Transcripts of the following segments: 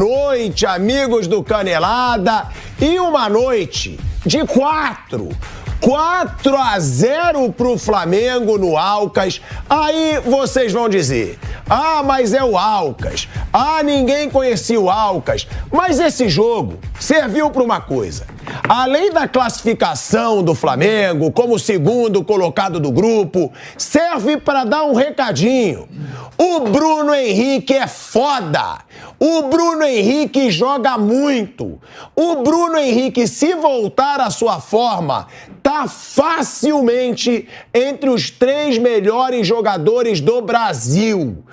Noite, amigos do Canelada, e uma noite de 4-0 pro Flamengo no Alcas. Aí vocês vão dizer, mas é o Alcas, ninguém conhecia o Alcas. Mas esse jogo serviu para uma coisa. Além da classificação do Flamengo como segundo colocado do grupo, serve para dar um recadinho. O Bruno Henrique é foda. O Bruno Henrique joga muito. O Bruno Henrique, se voltar à sua forma, tá facilmente entre os 3 melhores jogadores do Brasil.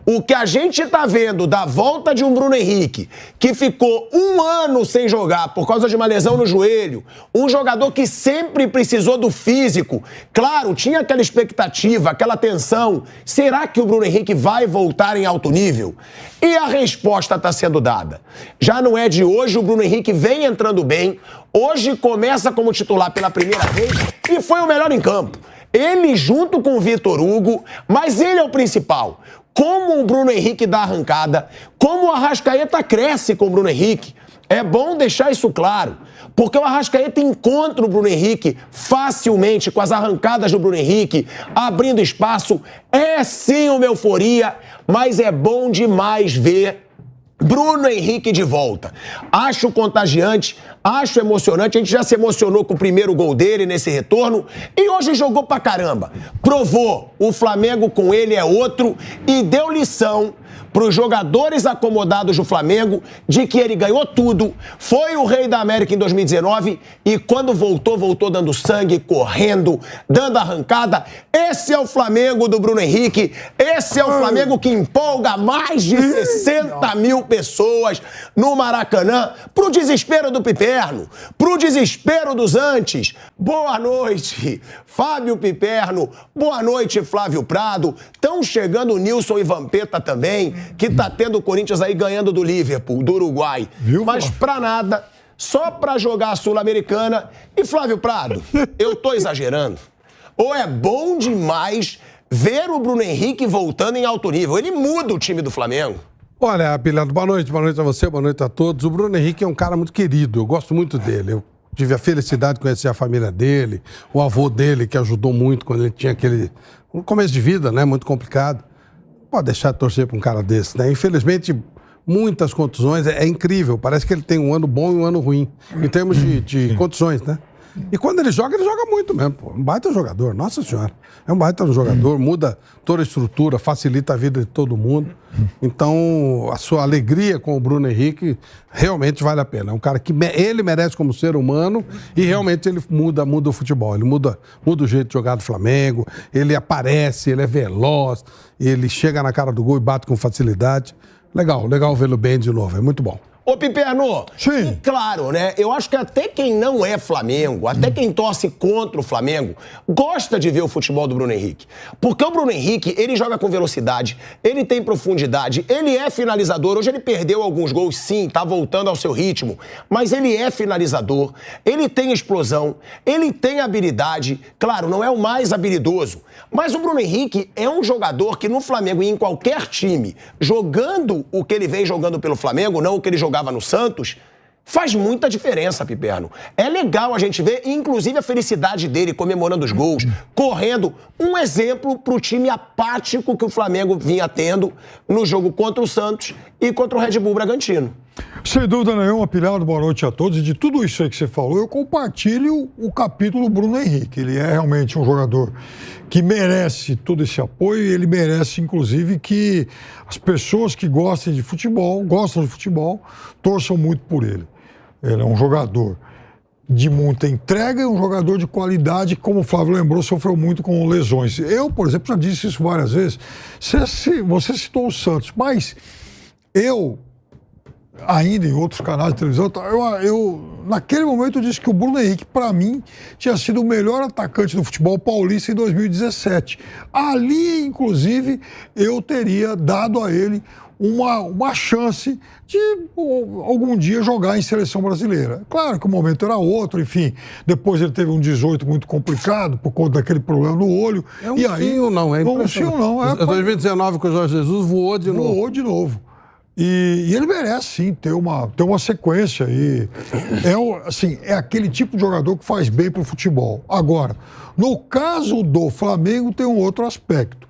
O que a gente tá vendo da volta de um Bruno Henrique, que ficou 1 ano sem jogar por causa de uma lesão no joelho, um jogador que sempre precisou do físico, claro, tinha aquela expectativa, aquela tensão, será que o Bruno Henrique vai voltar em alto nível? E a resposta tá sendo dada. Já não é de hoje, o Bruno Henrique vem entrando bem, hoje começa como titular pela primeira vez e foi o melhor em campo. Ele junto com o Vitor Hugo, mas ele é o principal. Como o Bruno Henrique dá arrancada, como o Arrascaeta cresce com o Bruno Henrique. É bom deixar isso claro, porque o Arrascaeta encontra o Bruno Henrique facilmente com as arrancadas do Bruno Henrique, abrindo espaço. É sim uma euforia, mas é bom demais ver Bruno Henrique de volta. Acho contagiante, acho emocionante. A gente já se emocionou com o primeiro gol dele nesse retorno e hoje jogou pra caramba. Provou, o Flamengo com ele é outro e deu lição para os jogadores acomodados do Flamengo de que ele ganhou tudo, foi o rei da América em 2019 e quando voltou, voltou dando sangue, correndo, dando arrancada. Esse é o Flamengo do Bruno Henrique, esse é o Flamengo que empolga mais de 60 mil pessoas no Maracanã, pro desespero do Piperno, pro desespero dos antes. Boa noite, Fábio Piperno, boa noite, Flávio Prado. Estão chegando o Nilson e Vampeta também, que tá tendo o Corinthians aí ganhando do Liverpool, do Uruguai. Viu, mas pra nada, só pra jogar a Sul-Americana. E Flávio Prado, eu tô exagerando? Ou é bom demais ver o Bruno Henrique voltando em alto nível? Ele muda o time do Flamengo. Olha, Pilato, boa noite a você, boa noite a todos. O Bruno Henrique é um cara muito querido, eu gosto muito dele. Eu tive a felicidade de conhecer a família dele, o avô dele, que ajudou muito quando ele tinha aquele começo de vida, né, muito complicado. Pode deixar de torcer para um cara desse, né? Infelizmente, muitas contusões, é incrível. Parece que ele tem um ano bom e um ano ruim, em termos de contusões, né? E quando ele joga muito mesmo, pô. Um baita jogador, nossa senhora. É um baita jogador, muda toda a estrutura, facilita a vida de todo mundo. Então, a sua alegria com o Bruno Henrique realmente vale a pena. É um cara que ele merece como ser humano e realmente ele muda o futebol. Ele muda o jeito de jogar do Flamengo, ele aparece, ele é veloz, ele chega na cara do gol e bate com facilidade. Legal vê-lo bem de novo, é muito bom. Ô, Piperno, sim. E claro, né, eu acho que até quem não é Flamengo, até quem torce contra o Flamengo, gosta de ver o futebol do Bruno Henrique. Porque o Bruno Henrique, ele joga com velocidade, ele tem profundidade, ele é finalizador. Hoje ele perdeu alguns gols, sim, tá voltando ao seu ritmo, mas ele é finalizador, ele tem explosão, ele tem habilidade. Claro, não é o mais habilidoso, mas o Bruno Henrique é um jogador que no Flamengo e em qualquer time, jogando o que ele vem jogando pelo Flamengo, não o que ele jogava no Santos, faz muita diferença, Piperno. É legal a gente ver, inclusive, a felicidade dele comemorando os gols, correndo. Um exemplo pro time apático que o Flamengo vinha tendo no jogo contra o Santos e contra o Red Bull Bragantino. Sem dúvida nenhuma, Pilardo, boa noite a todos. E de tudo isso aí que você falou, eu compartilho o capítulo Bruno Henrique. Ele é realmente um jogador que merece todo esse apoio e ele merece, inclusive, que as pessoas que gostam de futebol, torçam muito por ele. Ele é um jogador de muita entrega e um jogador de qualidade, como o Flávio lembrou, sofreu muito com lesões. Eu, por exemplo, já disse isso várias vezes. Você citou o Santos, mas eu, ainda em outros canais de televisão, naquele momento eu disse que o Bruno Henrique, para mim, tinha sido o melhor atacante do futebol paulista em 2017. Ali, inclusive, eu teria dado a ele uma chance de algum dia jogar em seleção brasileira. Claro que o momento era outro, enfim. Depois ele teve um 18 muito complicado por conta daquele problema no olho. É um fio, não, é impressionante. Um fio, não. 2019 com o Jorge Jesus voou de novo. Voou de novo. E ele merece, sim, ter uma sequência. E é aquele tipo de jogador que faz bem pro futebol. Agora, no caso do Flamengo, tem um outro aspecto.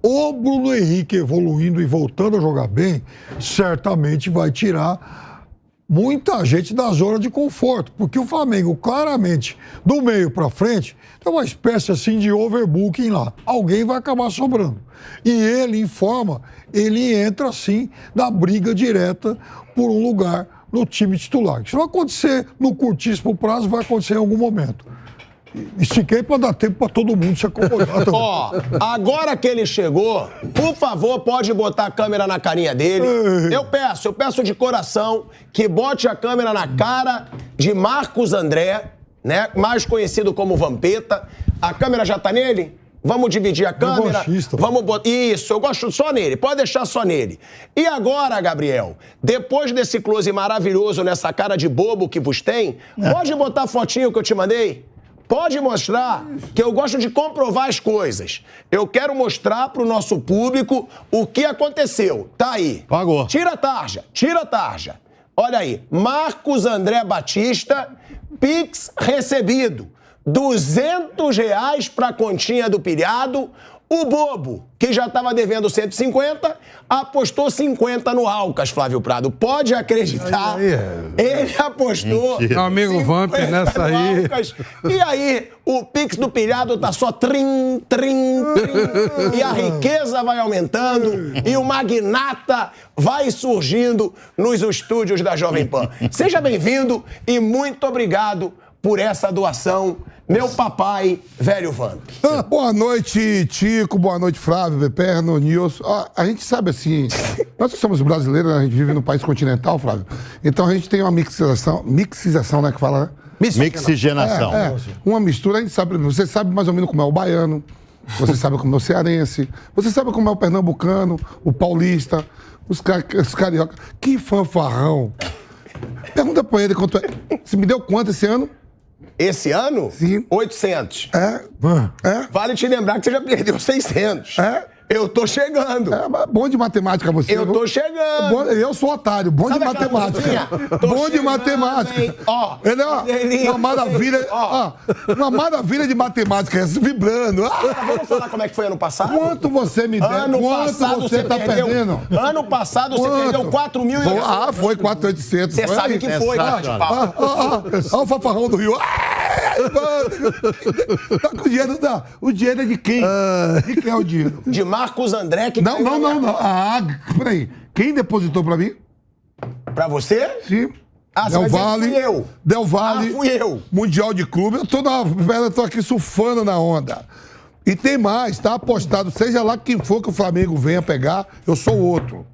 O Bruno Henrique evoluindo e voltando a jogar bem, certamente vai tirar muita gente da zona de conforto. Porque o Flamengo, claramente, do meio para frente, tem uma espécie assim de overbooking lá. Alguém vai acabar sobrando. E ele, em forma, ele entra assim na briga direta por um lugar no time titular. Isso vai acontecer no curtíssimo prazo, vai acontecer em algum momento. Estiquei para dar tempo para todo mundo se acomodar também. Ó, agora que ele chegou, por favor, pode botar a câmera na carinha dele. Eu peço de coração que bote a câmera na cara de Marcos André, né? Mais conhecido como Vampeta. A câmera já tá nele? Vamos dividir a câmera. Vamos botar. Isso, eu gosto só nele. Pode deixar só nele. E agora, Gabriel, depois desse close maravilhoso nessa cara de bobo que vos tem, pode botar a fotinho que eu te mandei? Pode mostrar, que eu gosto de comprovar as coisas. Eu quero mostrar pro nosso público o que aconteceu. Tá aí. Pagou. Tira a tarja. Olha aí. Marcos André Batista, Pix recebido. R$200 pra continha do pilhado. O bobo, que já estava devendo 150, apostou 50 no Alcas, Flávio Prado. Pode acreditar. Ele apostou. Meu amigo Vamp nessa aí. Alcas, e aí, o Pix do pilhado tá só trim. E a riqueza vai aumentando. E o magnata vai surgindo nos estúdios da Jovem Pan. Seja bem-vindo e muito obrigado por essa doação. Meu papai, velho Vamp. Boa noite, Tico. Boa noite, Flávio, Beperno, Nilson. A gente sabe assim, nós que somos brasileiros, a gente vive num país continental, Flávio. Então a gente tem uma mixização, né, que fala, né? Mixigenação. Uma mistura, a gente sabe, você sabe mais ou menos como é o baiano, você sabe como é o cearense, você sabe como é o pernambucano, o paulista, os carioca. Que fanfarrão. Pergunta pra ele quanto é. Você me deu quanto esse ano? Esse ano? Sim. 800. É? Vale te lembrar que você já perdeu 600. Eu tô chegando. Bom de matemática você. Eu tô chegando. Eu sou otário. Bom Sabe de matemática. Bom de matemática. Hein? Ó, ele é uma maravilha. Uma maravilha de matemática, vibrando. Vamos falar como é que foi ano passado? Quanto você me deu? Quanto você tá perdendo? Ano passado você perdeu 4.000. Foi 4.800. Você sabe que foi, cara de pau. Olha o fanfarrão do Rio. Tá com o dinheiro, não. O dinheiro é de quem? De quem é o dinheiro? De Marcos André, que... Não. Peraí. Quem depositou pra mim? Pra você? Sim. Del Valle. Fui eu. Del Valle. Fui eu. Mundial de Clube. Eu tô aqui surfando na onda. E tem mais, tá apostado. Seja lá quem for que o Flamengo venha pegar, eu sou outro.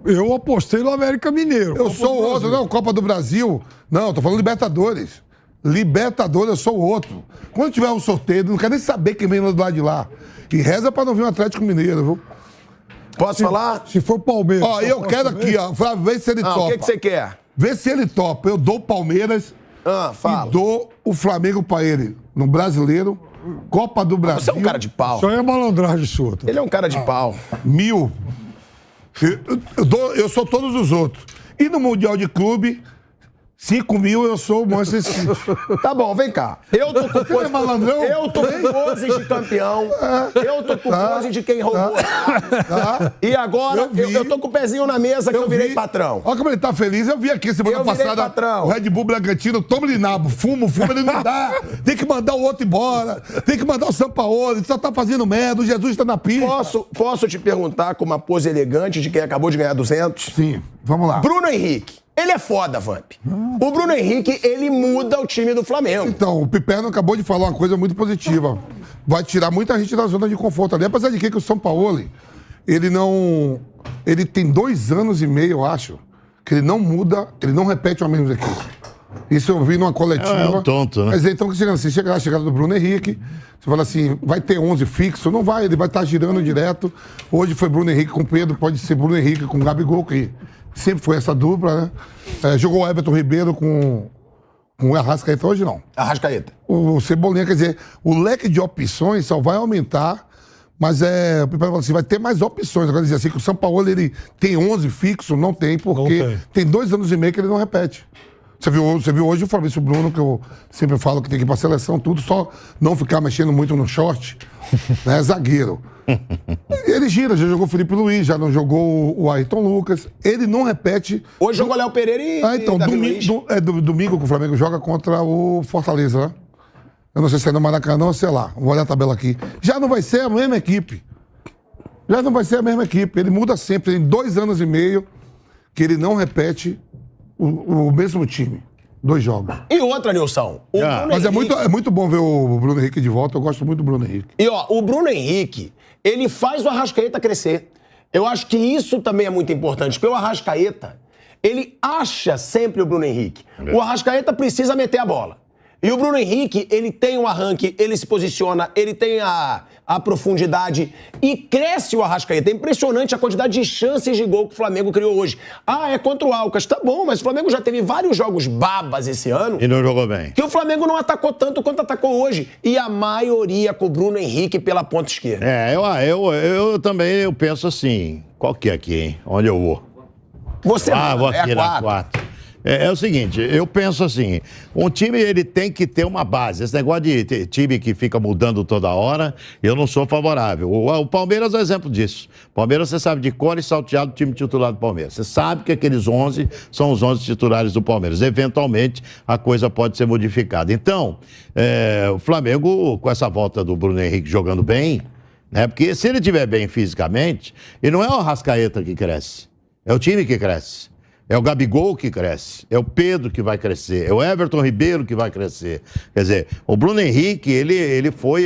Eu apostei no América Mineiro. Eu sou outro. Não, Copa do Brasil. Não, tô falando Libertadores. Libertadores, eu sou outro. Quando tiver um sorteio, não quero nem saber quem vem do lado de lá. E reza pra não vir um Atlético Mineiro, viu? Posso falar? Se for Palmeiras. Ó, eu quero aqui, ó. Vê se ele topa. O que você quer? Vê se ele topa. Eu dou o Palmeiras fala. E dou o Flamengo pra ele. No Brasileiro, Copa do Brasil. Você é um cara de pau. Só é malandragem sua. Ele é um cara de pau. 1.000. Eu sou todos os outros. E no Mundial de Clube... 5.000 eu sou o Manchester City. Tá bom, vem cá. Eu tô com pose... malandrão? Eu tô com poses de campeão. Eu tô com pose de quem roubou. E agora eu tô com o pezinho na mesa que eu virei patrão. Olha como ele tá feliz. Eu vi aqui semana passada patrão. O Red Bull Bragantino, toma de nabo, fumo, ele não dá. Tem que mandar o outro embora. Tem que mandar o Sampaoli. Só tá fazendo merda. O Jesus tá na pista. Posso te perguntar com uma pose elegante de quem acabou de ganhar 200? Sim, vamos lá. Bruno Henrique. Ele é foda, Vamp. O Bruno Henrique, ele muda o time do Flamengo. Então, o Piperno acabou de falar uma coisa muito positiva. Vai tirar muita gente da zona de conforto ali. Apesar de que o São Paulo, ele não... Ele tem 2 anos e meio, eu acho, que ele não muda, ele não repete o mesmo equipe. Isso eu vi numa coletiva. É um tonto, né? Mas então, chega a chegada do Bruno Henrique, você fala assim, vai ter 11 fixo? Não vai, ele vai estar girando direto. Hoje foi Bruno Henrique com Pedro, pode ser Bruno Henrique com Gabigol, que sempre foi essa dupla, né? Jogou o Everton Ribeiro com o Arrascaeta, hoje não. Arrascaeta. O Cebolinha, quer dizer, o leque de opções só vai aumentar Mas o Piperno falou assim, vai ter mais opções. Agora dizer assim, que o São Paulo ele tem 11 fixos, não tem, porque tem 2 anos e meio que ele não repete. Você viu hoje o Fabrício Bruno, que eu sempre falo que tem que ir pra seleção, tudo, só não ficar mexendo muito no short, né? Zagueiro. Ele gira, já jogou o Felipe Luiz, já não jogou o Ayrton Lucas. Ele não repete. Hoje jogou Léo Pereira e então, domingo que o Flamengo joga contra o Fortaleza, né? Eu não sei se é no Maracanã ou sei lá. Vou olhar a tabela aqui. Já não vai ser a mesma equipe. Já não vai ser a mesma equipe. Ele muda sempre. Tem 2 anos e meio que ele não repete o mesmo time. 2 jogos. E outra, Nilson. Mas Henrique... é muito bom ver o Bruno Henrique de volta. Eu gosto muito do Bruno Henrique. E o Bruno Henrique, ele faz o Arrascaeta crescer. Eu acho que isso também é muito importante. Porque o Arrascaeta, ele acha sempre o Bruno Henrique. O Arrascaeta precisa meter a bola. E o Bruno Henrique, ele tem um arranque, ele se posiciona, ele tem a profundidade e cresce o Arrascaeta. É impressionante a quantidade de chances de gol que o Flamengo criou hoje. É contra o Alcas. Tá bom, mas o Flamengo já teve vários jogos babas esse ano. E não jogou bem. Que o Flamengo não atacou tanto quanto atacou hoje. E a maioria com o Bruno Henrique pela ponta esquerda. Eu também penso assim, qual que é aqui, hein? Onde eu vou? Você vou aqui na 4. É o seguinte, eu penso assim, um time ele tem que ter uma base. Esse negócio de time que fica mudando toda hora, eu não sou favorável. O Palmeiras é um exemplo disso. O Palmeiras, você sabe de cor e salteado o time titular do Palmeiras. Você sabe que aqueles 11 são os 11 titulares do Palmeiras. Eventualmente, a coisa pode ser modificada. Então, o Flamengo, com essa volta do Bruno Henrique jogando bem, né? Porque se ele estiver bem fisicamente, e não é o Arrascaeta que cresce, é o time que cresce. É o Gabigol que cresce, é o Pedro que vai crescer, é o Everton Ribeiro que vai crescer. Quer dizer, o Bruno Henrique, ele foi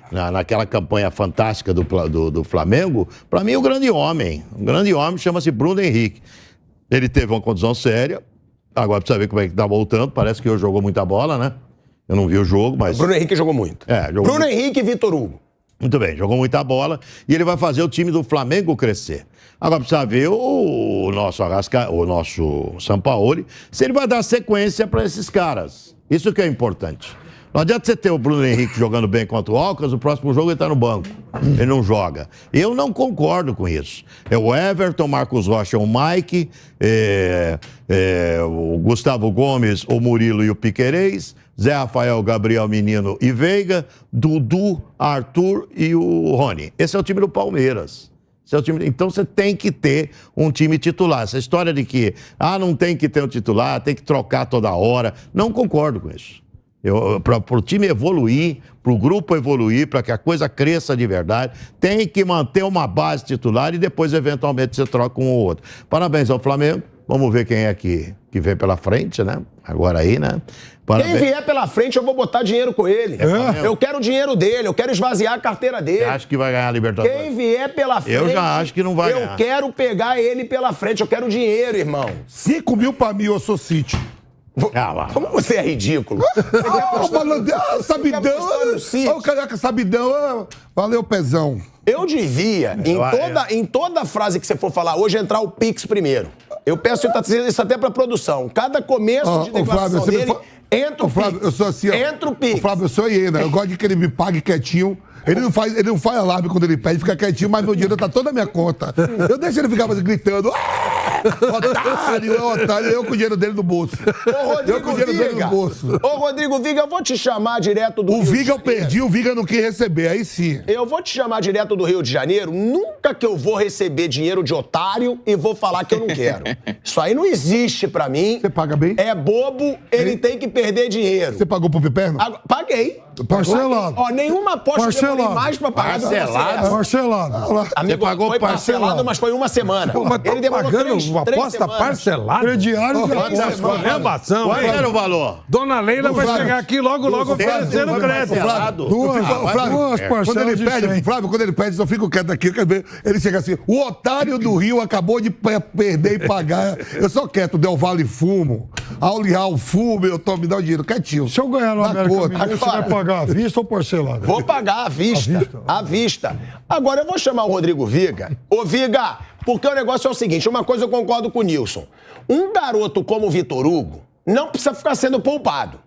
naquela campanha fantástica do Flamengo, para mim, o grande homem. Um grande homem chama-se Bruno Henrique. Ele teve uma condição séria, agora precisa ver como é que tá voltando, parece que hoje jogou muita bola, né? Eu não vi o jogo, mas... O Bruno Henrique jogou muito. Jogou Bruno Henrique e Vitor Hugo. Muito bem, jogou muita bola e ele vai fazer o time do Flamengo crescer. Agora precisa ver o nosso Sampaoli, se ele vai dar sequência para esses caras. Isso que é importante. Não adianta você ter o Bruno Henrique jogando bem contra o Alcas, o próximo jogo ele está no banco. Ele não joga. Eu não concordo com isso. É o Everton, Marcos Rocha, o Mike, o Gustavo Gomes, o Murilo e o Piquerez, Zé Rafael, Gabriel Menino e Veiga, Dudu, Arthur e o Rony. Esse é o time do Palmeiras. Então você tem que ter um time titular. Essa história de que não tem que ter um titular, tem que trocar toda hora, não concordo com isso. Para o time evoluir, para o grupo evoluir, para que a coisa cresça de verdade, tem que manter uma base titular e depois, eventualmente, você troca um ou outro. Parabéns ao Flamengo. Vamos ver quem é que vem pela frente, né? Agora aí, né? Parabéns. Quem vier pela frente, eu vou botar dinheiro com ele. Eu quero o dinheiro dele, eu quero esvaziar a carteira dele. Você acha que vai ganhar a Libertadores? Quem vier pela frente... Eu já acho que não vai ganhar. Eu quero pegar ele pela frente, eu quero dinheiro, irmão. 5 mil pra mim, eu sou City. Como você é ridículo? Sabidão. O Carioca Sabidão. Valeu, pezão. Eu devia, em toda frase que você for falar hoje, entrar o Pix primeiro. Eu peço isso até pra produção. Cada começo de declaração Flávio, dele, entra o Pix. Eu sou assim, entra o Pix. Flávio, eu sou hiena. Eu gosto de que ele me pague quietinho. Ele não faz alarme quando ele pede, fica quietinho, mas meu dinheiro tá toda na minha conta. Eu deixo ele ficar gritando. Otário, eu com o dinheiro dele no bolso. Eu com o dinheiro dele no bolso. Ô, Rodrigo Viga, eu vou te chamar direto do Rio de Janeiro. O Viga eu perdi, o Viga não quis receber, aí sim. Eu vou te chamar direto do Rio de Janeiro, nunca que eu vou receber dinheiro de otário e vou falar que eu não quero. Isso aí não existe pra mim. Você paga bem? É bobo, ele tem que perder dinheiro. Você pagou pro Piperno? Paguei. Parcelado. Nenhuma aposta demorei mais pra pagar. Parcelado. Amigo, Você pagou foi parcelado, mas foi uma semana. Mas ele demorou pagando uma aposta semanas. parcelada? Crediário de Rebação. Qual era o valor? Dona Leila vai chegar aqui logo oferecendo crédito. Duas parcelas de 100. Flávio, quando ele pede, eu fico quieto aqui, eu quero ver. Ele chega assim, o otário do Rio acabou de perder e pagar. Eu sou quieto, Del Vale fumo, Aulial fumo, eu tô me dando dinheiro, quietinho. Se eu ganhar no América Mineiro, você vai pagar à vista ou parcelado? Vou pagar à vista. À vista. Agora eu vou chamar o Rodrigo Viga. Ô, Viga, porque o negócio é o seguinte, uma coisa eu concordo com o Nilson. Um garoto como o Vitor Hugo não precisa ficar sendo poupado.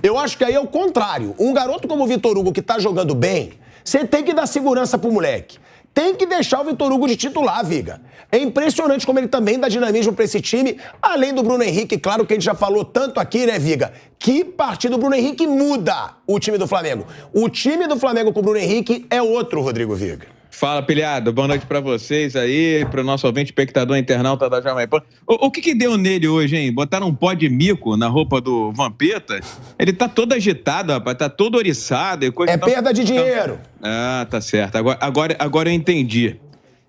Eu acho que aí é o contrário. Um garoto como o Vitor Hugo, que tá jogando bem, Você tem que dar segurança pro moleque. Tem que deixar o Vitor Hugo de titular, Viga. É impressionante como ele também dá dinamismo pra esse time, além do Bruno Henrique, claro que a gente já falou tanto aqui, né, Viga? Que partida o Bruno Henrique muda o time do Flamengo. O time do Flamengo com o Bruno Henrique é outro, Rodrigo Viga. Fala, pilhado. Boa noite pra vocês aí, pro nosso ouvinte, espectador internauta da Jovem Pan. O que deu nele hoje, hein? Botaram um pó de mico na roupa do Vampeta. Ele tá todo agitado, rapaz, tá todo oriçado. E coisa perda de dinheiro. Ah, tá certo. Agora eu entendi.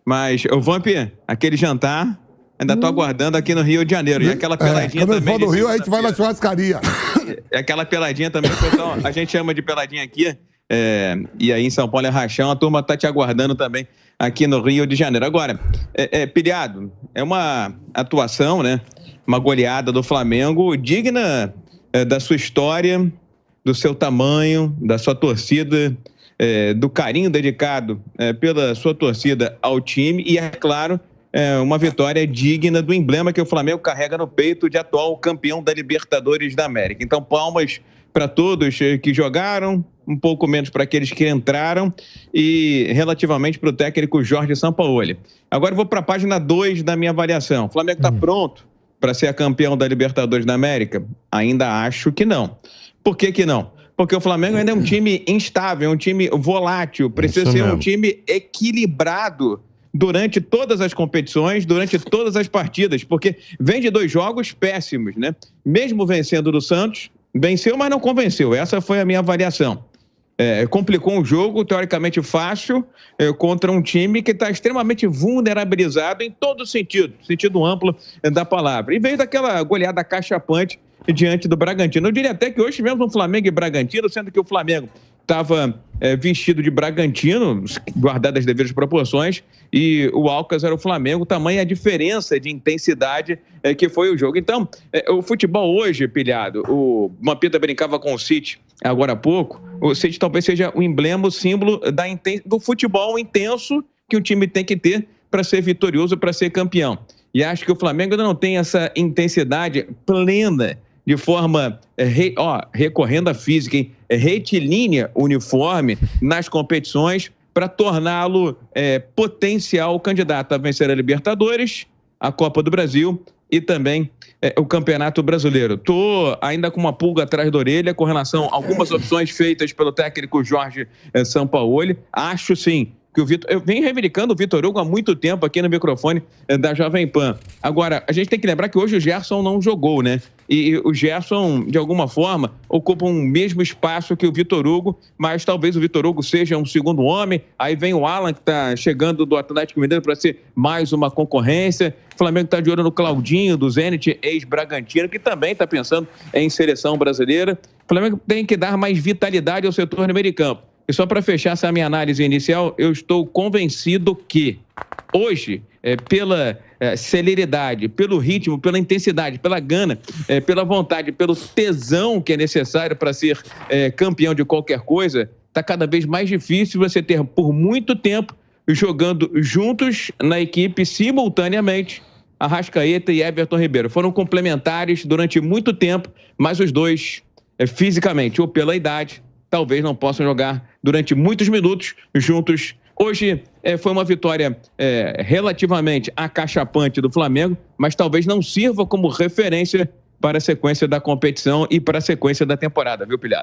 Mas, ô Vamp, aquele jantar, ainda tô aguardando aqui no Rio de Janeiro. E aquela peladinha também. Quando for do Rio, a gente vai na churrascaria. Aquela peladinha também, pessoal, a gente chama de peladinha aqui. E aí em São Paulo é rachão, a turma tá te aguardando também aqui no Rio de Janeiro. Agora, pilhado, é uma atuação, né? Uma goleada do Flamengo digna da sua história, do seu tamanho, da sua torcida, do carinho dedicado pela sua torcida ao time e, é claro, uma vitória digna do emblema que o Flamengo carrega no peito de atual campeão da Libertadores da América. Então, palmas para todos que jogaram, um pouco menos para aqueles que entraram e relativamente para o técnico Jorge Sampaoli. Agora eu vou para a página 2 da minha avaliação. O Flamengo está pronto para ser campeão da Libertadores da América? Ainda acho que não. Por que não? Porque o Flamengo ainda é um time instável, é um time volátil, precisa ser um time equilibrado durante todas as competições, durante todas as partidas, porque vem de 2 jogos péssimos, né? Mesmo vencendo do Santos, venceu, mas não convenceu. Essa foi a minha avaliação. Complicou um jogo, teoricamente fácil, contra um time que está extremamente vulnerabilizado em todo sentido amplo da palavra. E veio daquela goleada cachapante diante do Bragantino. Eu diria até que hoje tivemos um Flamengo e Bragantino, sendo que o Flamengo estava vestido de Bragantino, guardadas as devidas proporções, e o Alcas era o Flamengo, tamanha a diferença de intensidade que foi o jogo. Então, o futebol hoje, pilhado, o Vampeta brincava com o City agora há pouco, o City talvez seja o emblema, o símbolo do futebol intenso que um time tem que ter para ser vitorioso, para ser campeão. E acho que o Flamengo ainda não tem essa intensidade plena, de forma recorrendo à física, retilínea, uniforme nas competições para torná-lo potencial candidato a vencer a Libertadores, a Copa do Brasil e também o Campeonato Brasileiro. Estou ainda com uma pulga atrás da orelha com relação a algumas opções feitas pelo técnico Jorge Sampaoli. Acho sim que o Vitor... Eu venho reivindicando o Vitor Hugo há muito tempo aqui no microfone da Jovem Pan. Agora, a gente tem que lembrar que hoje o Gerson não jogou, né? E o Gerson, de alguma forma, ocupa um mesmo espaço que o Vitor Hugo, mas talvez o Vitor Hugo seja um segundo homem. Aí vem o Alan, que está chegando do Atlético Mineiro para ser mais uma concorrência. O Flamengo está de olho no Claudinho, do Zenit, ex-Bragantino, que também está pensando em seleção brasileira. O Flamengo tem que dar mais vitalidade ao setor no meio de campo. E só para fechar essa minha análise inicial, eu estou convencido que hoje, pela celeridade, pelo ritmo, pela intensidade, pela gana, pela vontade, pelo tesão que é necessário para ser campeão de qualquer coisa, está cada vez mais difícil você ter por muito tempo jogando juntos na equipe simultaneamente Arrascaeta e Everton Ribeiro. Foram complementares durante muito tempo, mas os dois fisicamente ou pela idade talvez não possam jogar durante muitos minutos juntos. Hoje foi uma vitória relativamente acachapante do Flamengo, mas talvez não sirva como referência para a sequência da competição e para a sequência da temporada, viu, pilhado?